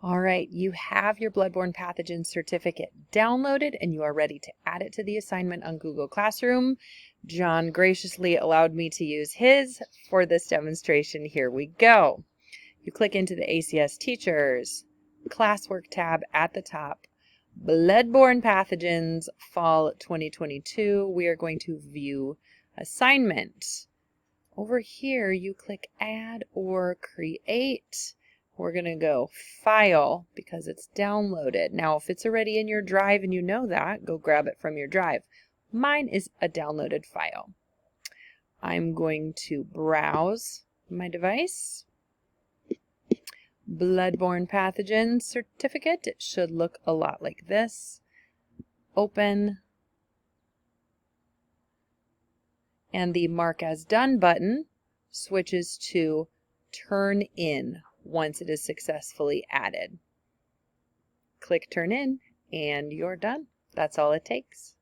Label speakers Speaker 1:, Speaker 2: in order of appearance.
Speaker 1: All right, you have your bloodborne pathogen certificate downloaded and you are ready to add it to the assignment on Google Classroom. John graciously allowed me to use his for this demonstration. Here we go. You click into the ACS Teachers Classwork tab at the top. Bloodborne Pathogens Fall 2022. We are going to view assignment. Over here, you click Add or Create. We're going to go File because it's downloaded. Now, if it's already in your drive and you know that, go grab it from your drive. Mine is a downloaded file. I'm going to browse my device. Bloodborne pathogen certificate. It should look a lot like this. Open. And the Mark as Done button switches to Turn In once it is successfully added. Click Turn In and you're done. That's all it takes.